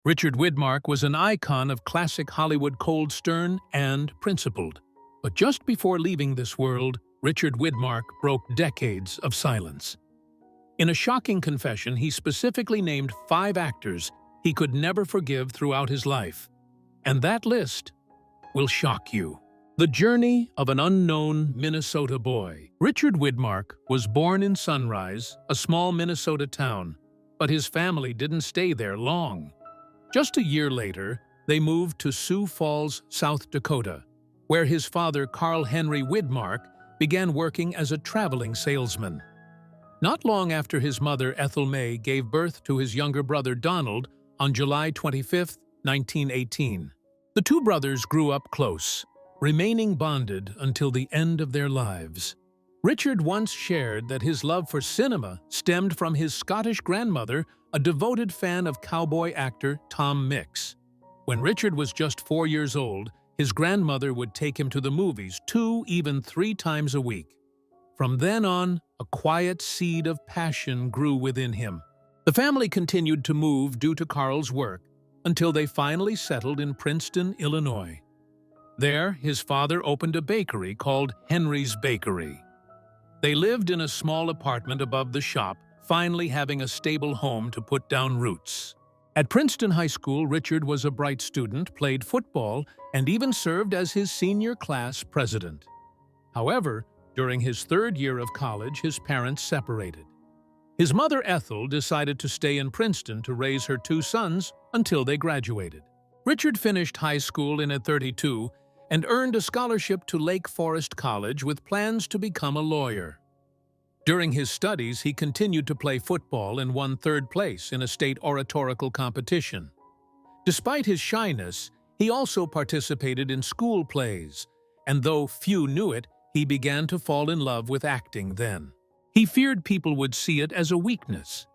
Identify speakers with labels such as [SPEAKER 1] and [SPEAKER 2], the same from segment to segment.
[SPEAKER 1] Richard Widmark was an icon of classic Hollywood, cold, stern, and principled. But just before leaving this world, Richard Widmark broke decades of silence. In a shocking confession, he specifically named 5 actors he could never forgive throughout his life. And that list will shock you. The journey of an unknown Minnesota boy. Richard Widmark was born in Sunrise, a small Minnesota town, but his family didn't stay there long. Just a year later, they moved to Sioux Falls, South Dakota, where his father, Carl Henry Widmark, began working as a traveling salesman. Not long after his mother, Ethel May, gave birth to his younger brother, Donald, on July 25, 1918. The two brothers grew up close, remaining bonded until the end of their lives. Richard once shared that his love for cinema stemmed from his Scottish grandmother, a devoted fan of cowboy actor Tom Mix. When Richard was just 4 years old, his grandmother would take him to the movies 2, even 3 times a week. From then on, a quiet seed of passion grew within him. The family continued to move due to Carl's work until they finally settled in Princeton, Illinois. There, his father opened a bakery called Henry's Bakery. They lived in a small apartment above the shop, finally having a stable home to put down roots. At Princeton High School, Richard was a bright student, played football, and even served as his senior class president. However, during his 3rd year of college, his parents separated. His mother, Ethel, decided to stay in Princeton to raise her 2 sons until they graduated. Richard finished high school in at 32 and earned a scholarship to Lake Forest College with plans to become a lawyer. During his studies, he continued to play football and won 3rd place in a state oratorical competition. Despite his shyness, he also participated in school plays, and though few knew it, he began to fall in love with acting then. He feared people would see it as a weakness,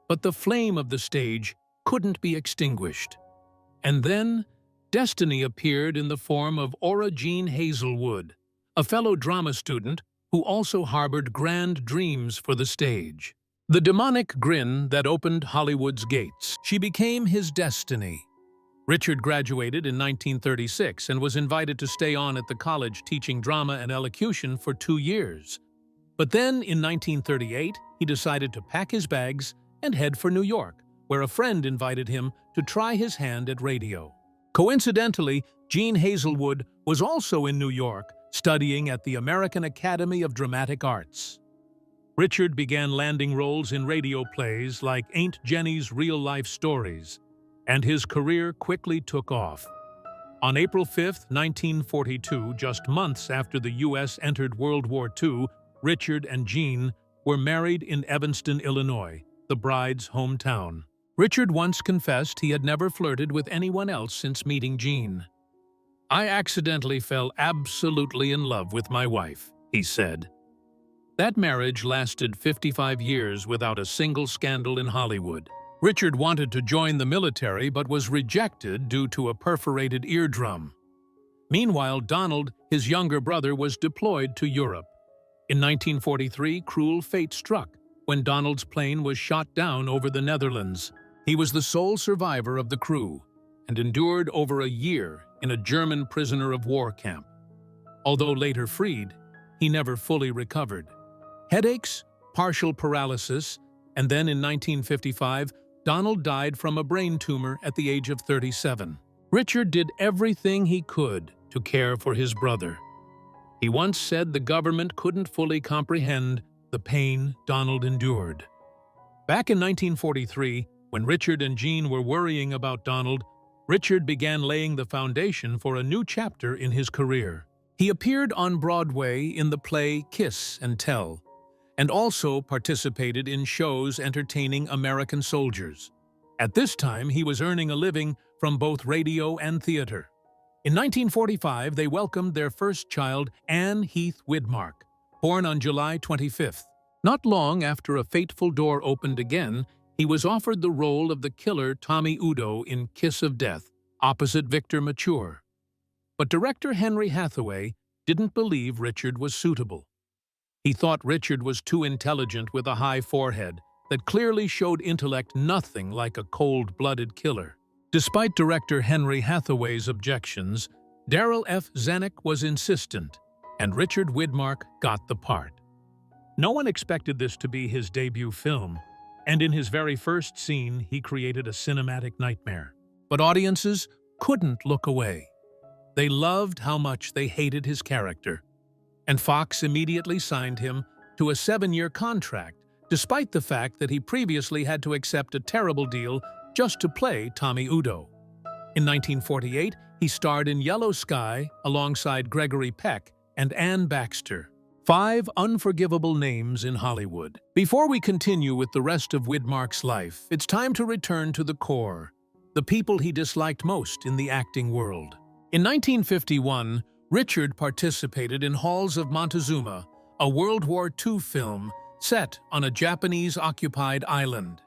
[SPEAKER 1] but the flame of the stage couldn't be extinguished. And then, destiny appeared in the form of Ora Jean Hazelwood, a fellow drama student who also harbored grand dreams for the stage. The demonic Grin that opened Hollywood's gates. She became his destiny. Richard graduated in 1936 and was invited to stay on at the college teaching drama and elocution for 2 years. But then, in 1938, he decided to pack his bags and head for New York, where a friend invited him to try his hand at radio. Coincidentally, Jean Hazelwood was also in New York, studying at the American Academy of Dramatic Arts. Richard began landing roles in radio plays like Aunt Jenny's Real-Life Stories, and his career quickly took off. On April 5, 1942, just months after the U.S. entered World War II, Richard and Jean were married in Evanston, Illinois, the bride's hometown. Richard once confessed he had never flirted with anyone else since meeting Jean. "I accidentally fell absolutely in love with my wife," he said. That marriage lasted 55 years without a single scandal in Hollywood. Richard wanted to join the military but was rejected due to a perforated eardrum. Meanwhile, Donald, his younger brother, was deployed to Europe. In 1943, cruel fate struck when Donald's plane was shot down over the Netherlands. He was the sole survivor of the crew and endured over a year in a German prisoner of war camp. Although later freed, he never fully recovered. Headaches, partial paralysis, and then in 1955, Donald died from a brain tumor at the age of 37. Richard did everything he could to care for his brother. He once said the government couldn't fully comprehend the pain Donald endured. Back in 1943, when Richard and Jean were worrying about Donald, Richard began laying the foundation for a new chapter in his career. He appeared on Broadway in the play Kiss and Tell, and also participated in shows entertaining American soldiers. At this time, he was earning a living from both radio and theater. In 1945, they welcomed their first child, Anne Heath Widmark, born on July 25th. Not long after a fateful door opened again, he was offered the role of the killer Tommy Udo in Kiss of Death, opposite Victor Mature. But director Henry Hathaway didn't believe Richard was suitable. He thought Richard was too intelligent with a high forehead that clearly showed intellect nothing like a cold-blooded killer. Despite director Henry Hathaway's objections, Darryl F. Zanuck was insistent, and Richard Widmark got the part. No one expected this to be his debut film, and in his very first scene, he created a cinematic nightmare. But audiences couldn't look away. They loved how much they hated his character, and Fox immediately signed him to a 7-year contract, despite the fact that he previously had to accept a terrible deal just to play Tommy Udo. In 1948, he starred in Yellow Sky alongside Gregory Peck and Ann Baxter. 5 unforgivable names in Hollywood. Before we continue with the rest of Widmark's life, it's time to return to the core, the people he disliked most in the acting world. In 1951, Richard participated in Halls of Montezuma, a World War II film set on a Japanese-occupied island.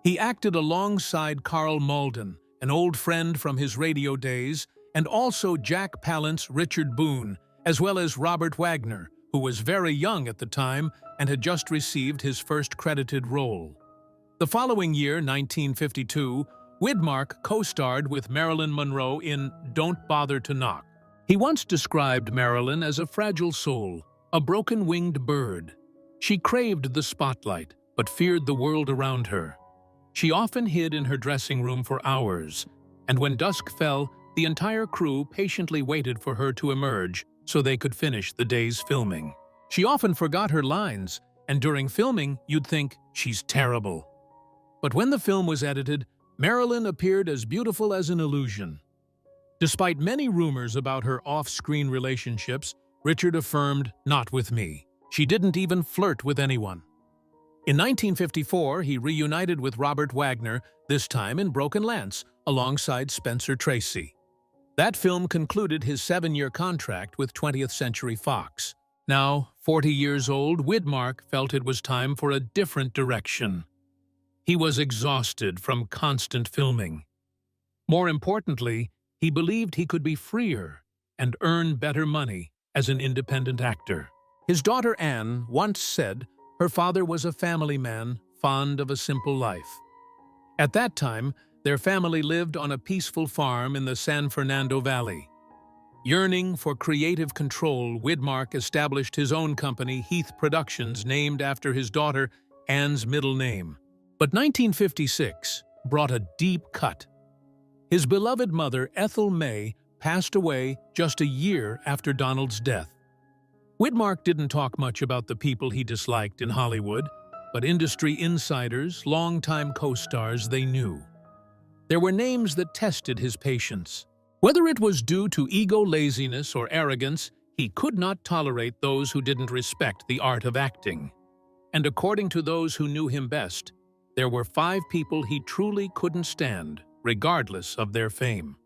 [SPEAKER 1] He acted alongside Carl Malden, an old friend from his radio days, and also Jack Palance, Richard Boone, as well as Robert Wagner, who was very young at the time and had just received his first credited role. The following year, 1952, Widmark co-starred with Marilyn Monroe in Don't Bother to Knock. He once described Marilyn as a fragile soul, a broken-winged bird. She craved the spotlight, but feared the world around her. She often hid in her dressing room for hours, and when dusk fell, the entire crew patiently waited for her to emerge so they could finish the day's filming. She often forgot her lines, and during filming, you'd think, she's terrible. But when the film was edited, Marilyn appeared as beautiful as an illusion. Despite many rumors about her off-screen relationships, Richard affirmed, "Not with me. She didn't even flirt with anyone." In 1954, he reunited with Robert Wagner, this time in Broken Lance, alongside Spencer Tracy. That film concluded his 7-year contract with 20th Century Fox. Now, 40 years old, Widmark felt it was time for a different direction. He was exhausted from constant filming. More importantly, he believed he could be freer and earn better money as an independent actor. His daughter Anne once said her father was a family man, fond of a simple life. At that time, their family lived on a peaceful farm in the San Fernando Valley. Yearning for creative control, Widmark established his own company, Heath Productions, named after his daughter Anne's middle name. But 1956 brought a deep cut. His beloved mother, Ethel May, passed away just a year after Donald's death. Widmark didn't talk much about the people he disliked in Hollywood, but industry insiders, longtime co-stars, they knew. There were names that tested his patience. Whether it was due to ego, laziness, or arrogance, he could not tolerate those who didn't respect the art of acting. And according to those who knew him best, there were 5 people he truly couldn't stand, regardless of their fame.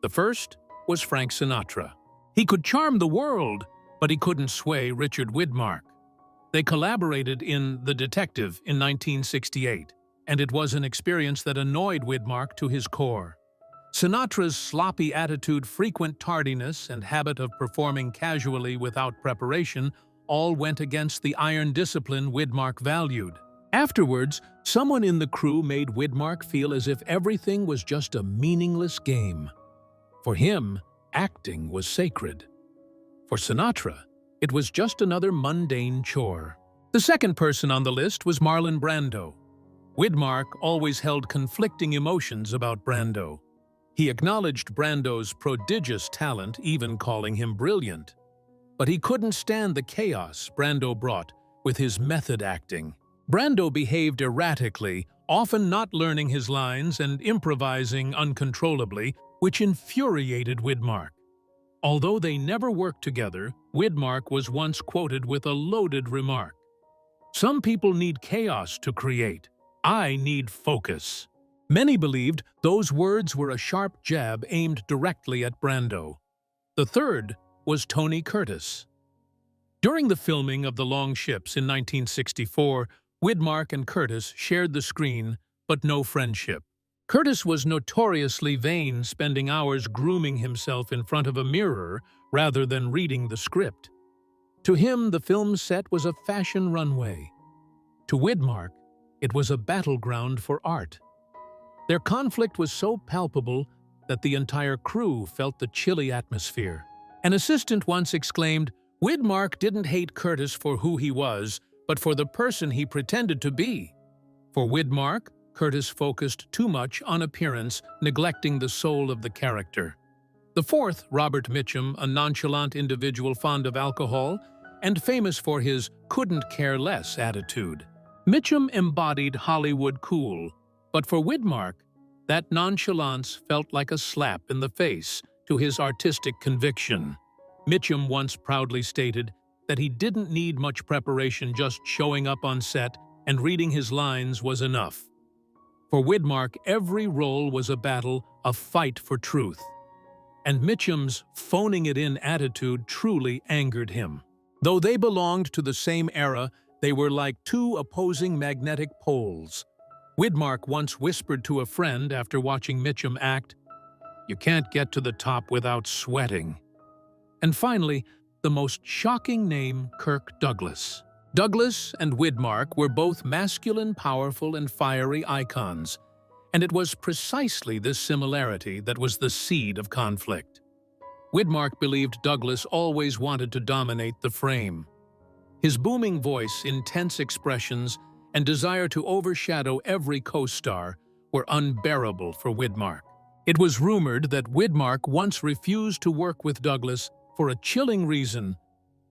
[SPEAKER 1] The first was Frank Sinatra. He could charm the world, but he couldn't sway Richard Widmark. They collaborated in The Detective in 1968, and it was an experience that annoyed Widmark to his core. Sinatra's sloppy attitude, frequent tardiness, and habit of performing casually without preparation all went against the iron discipline Widmark valued. Afterwards, someone in the crew made Widmark feel as if everything was just a meaningless game. For him, acting was sacred. For Sinatra, it was just another mundane chore. The second person on the list was Marlon Brando. Widmark always held conflicting emotions about Brando. He acknowledged Brando's prodigious talent, even calling him brilliant. But he couldn't stand the chaos Brando brought with his method acting. Brando behaved erratically, often not learning his lines and improvising uncontrollably, which infuriated Widmark. Although they never worked together, Widmark was once quoted with a loaded remark. "Some people need chaos to create. I need focus." Many believed those words were a sharp jab aimed directly at Brando. The third was Tony Curtis. During the filming of The Long Ships in 1964, Widmark and Curtis shared the screen, but no friendship. Curtis was notoriously vain, spending hours grooming himself in front of a mirror rather than reading the script. To him, the film set was a fashion runway. To Widmark, it was a battleground for art. Their conflict was so palpable that the entire crew felt the chilly atmosphere. An assistant once exclaimed, "Widmark didn't hate Curtis for who he was, but for the person he pretended to be." For Widmark, Curtis focused too much on appearance, neglecting the soul of the character. The fourth, Robert Mitchum, a nonchalant individual fond of alcohol and famous for his couldn't-care-less attitude. Mitchum embodied Hollywood cool, but for Widmark, that nonchalance felt like a slap in the face to his artistic conviction. Mitchum once proudly stated that he didn't need much preparation, just showing up on set and reading his lines was enough. For Widmark, every role was a battle, a fight for truth. And Mitchum's phoning-it-in attitude truly angered him. Though they belonged to the same era, they were like two opposing magnetic poles. Widmark once whispered to a friend after watching Mitchum act, "You can't get to the top without sweating." And finally, the most shocking name, Kirk Douglas. Douglas and Widmark were both masculine, powerful, and fiery icons, and it was precisely this similarity that was the seed of conflict. Widmark believed Douglas always wanted to dominate the frame. His booming voice, intense expressions, and desire to overshadow every co-star were unbearable for Widmark. It was rumored that Widmark once refused to work with Douglas for a chilling reason.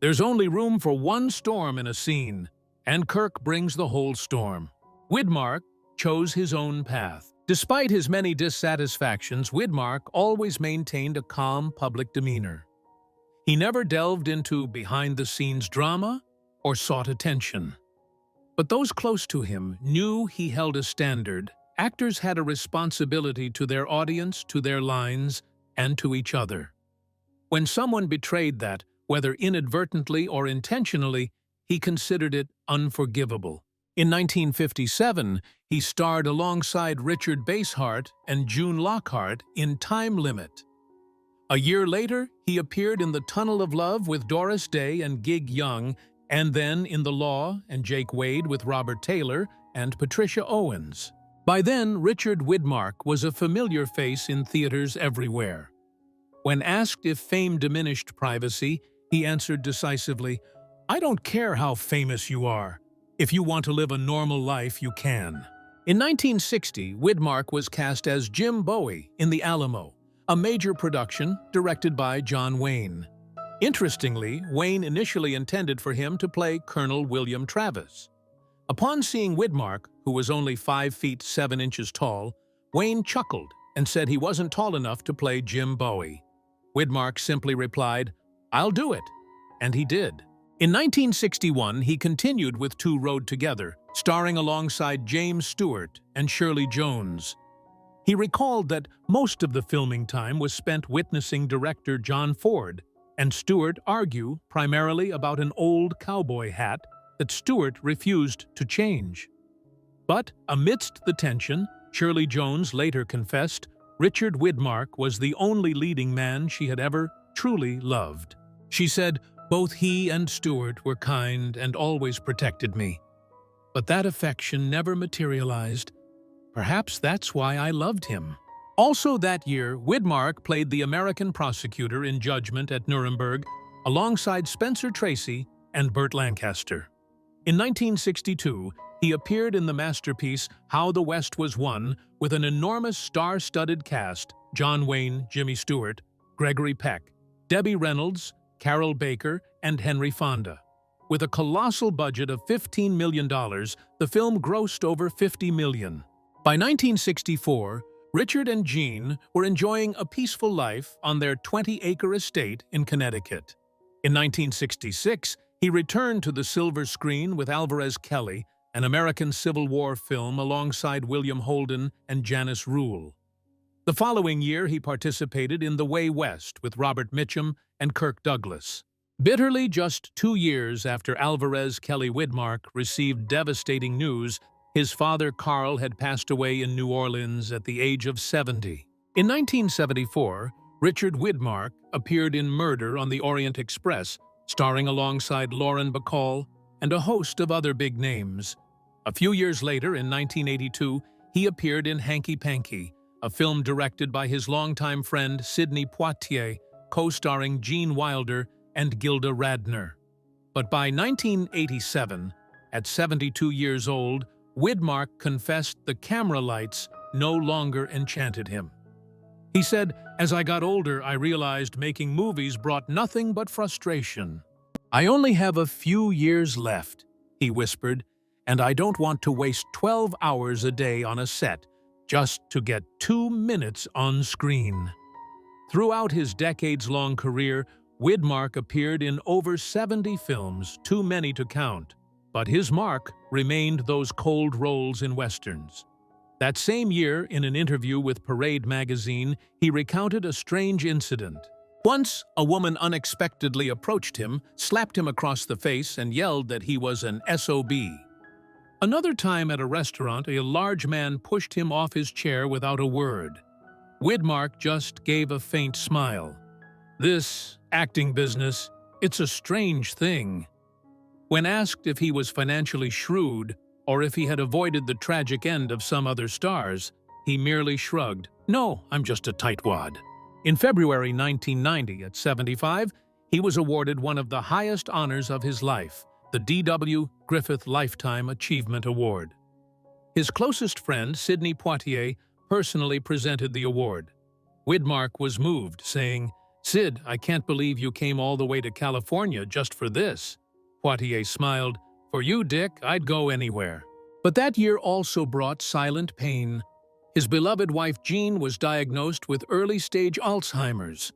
[SPEAKER 1] There's only room for one storm in a scene, and Kirk brings the whole storm. Widmark chose his own path. Despite his many dissatisfactions, Widmark always maintained a calm public demeanor. He never delved into behind-the-scenes drama or sought attention. But those close to him knew he held a standard. Actors had a responsibility to their audience, to their lines, and to each other. When someone betrayed that, whether inadvertently or intentionally, he considered it unforgivable. In 1957, he starred alongside Richard Basehart and June Lockhart in Time Limit. A year later, he appeared in The Tunnel of Love with Doris Day and Gig Young, and then in The Law and Jake Wade with Robert Taylor and Patricia Owens. By then, Richard Widmark was a familiar face in theaters everywhere. When asked if fame diminished privacy, he answered decisively, "I don't care how famous you are. If you want to live a normal life, you can." In 1960, Widmark was cast as Jim Bowie in The Alamo, a major production directed by John Wayne. Interestingly, Wayne initially intended for him to play Colonel William Travis. Upon seeing Widmark, who was only 5 feet 7 inches tall, Wayne chuckled and said he wasn't tall enough to play Jim Bowie. Widmark simply replied, "I'll do it," and he did. In 1961, he continued with Two Rode Together, starring alongside James Stewart and Shirley Jones. He recalled that most of the filming time was spent witnessing director John Ford and Stewart argue primarily about an old cowboy hat that Stewart refused to change. But amidst the tension, Shirley Jones later confessed Richard Widmark was the only leading man she had ever truly loved. She said, "Both he and Stewart were kind and always protected me. But that affection never materialized. Perhaps that's why I loved him." Also that year, Widmark played the American prosecutor in Judgment at Nuremberg alongside Spencer Tracy and Burt Lancaster. In 1962, he appeared in the masterpiece How the West Was Won with an enormous star-studded cast: John Wayne, Jimmy Stewart, Gregory Peck, Debbie Reynolds, Carol Baker, and Henry Fonda. With a colossal budget of $15 million, the film grossed over $50 million. By 1964, Richard and Jean were enjoying a peaceful life on their 20-acre estate in Connecticut. In 1966, he returned to the silver screen with Alvarez Kelly, an American Civil War film alongside William Holden and Janice Rule. The following year, he participated in The Way West with Robert Mitchum and Kirk Douglas. Bitterly, just 2 years after Alvarez Kelly Widmark received devastating news, his father Carl had passed away in New Orleans at the age of 70. In 1974, Richard Widmark appeared in Murder on the Orient Express, starring alongside Lauren Bacall and a host of other big names. A few years later, in 1982, he appeared in Hanky Panky, a film directed by his longtime friend Sidney Poitier, co-starring Gene Wilder and Gilda Radner. But by 1987, at 72 years old, Widmark confessed the camera lights no longer enchanted him. He said, "As I got older, I realized making movies brought nothing but frustration. I only have a few years left," he whispered, "and I don't want to waste 12 hours a day on a set just to get 2 minutes on screen." Throughout his decades-long career, Widmark appeared in over 70 films, too many to count, but his mark remained those cold roles in westerns. That same year, in an interview with Parade magazine, he recounted a strange incident. Once, a woman unexpectedly approached him, slapped him across the face, and yelled that he was an SOB. Another time at a restaurant, a large man pushed him off his chair without a word. Widmark just gave a faint smile. "This acting business, it's a strange thing." When asked if he was financially shrewd or if he had avoided the tragic end of some other stars, he merely shrugged. "No, I'm just a tightwad." In February 1990, at 75, he was awarded one of the highest honors of his life, the D.W. Griffith Lifetime Achievement Award. His closest friend, Sidney Poitier, personally presented the award. Widmark was moved, saying, "Sid, I can't believe you came all the way to California just for this." Poitier smiled, "For you, Dick, I'd go anywhere." But that year also brought silent pain. His beloved wife Jean was diagnosed with early-stage Alzheimer's.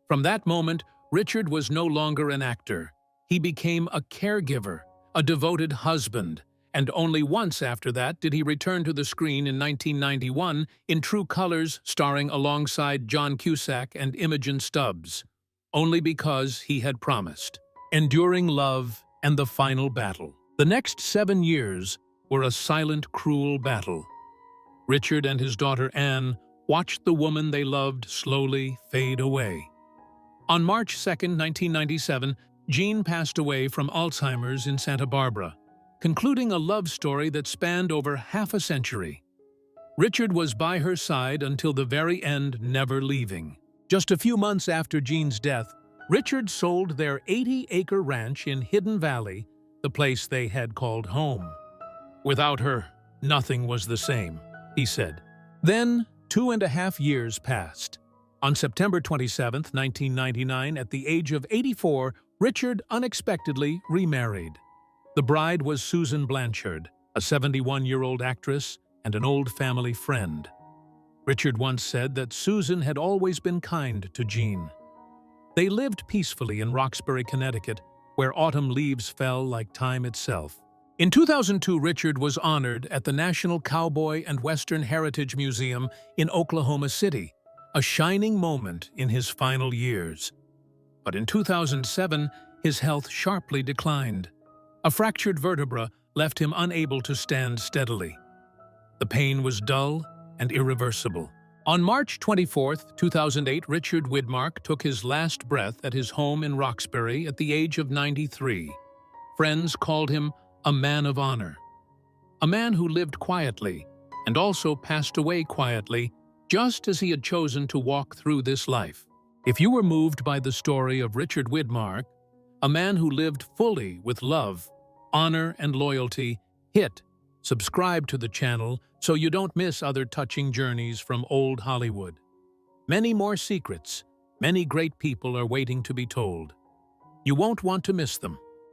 [SPEAKER 1] From that moment, Richard was no longer an actor. He became a caregiver, a devoted husband, and only once after that did he return to the screen in 1991 in True Colors, starring alongside John Cusack and Imogen Stubbs, only because he had promised. Enduring Love and The Final Battle. The next 7 years were a silent, cruel battle. Richard and his daughter Anne watched the woman they loved slowly fade away. On March 2, 1997, Jean passed away from Alzheimer's in Santa Barbara, concluding a love story that spanned over half a century. Richard was by her side until the very end, never leaving. Just a few months after Jean's death, Richard sold their 80-acre ranch in Hidden Valley, the place they had called home. "Without her, nothing was the same," he said. Then, 2.5 years passed. On September 27, 1999, at the age of 84, Richard unexpectedly remarried. The bride was Susan Blanchard, a 71-year-old actress and an old family friend. Richard once said that Susan had always been kind to Jean. They lived peacefully in Roxbury, Connecticut, where autumn leaves fell like time itself. In 2002, Richard was honored at the National Cowboy and Western Heritage Museum in Oklahoma City, a shining moment in his final years. But in 2007, his health sharply declined. A fractured vertebra left him unable to stand steadily. The pain was dull and irreversible. On March 24, 2008, Richard Widmark took his last breath at his home in Roxbury at the age of 93. Friends called him a man of honor, a man who lived quietly and also passed away quietly, just as he had chosen to walk through this life. If you were moved by the story of Richard Widmark, a man who lived fully with love, honor, and loyalty, hit subscribe to the channel so you don't miss other touching journeys from old Hollywood. Many more secrets, many great people are waiting to be told. You won't want to miss them.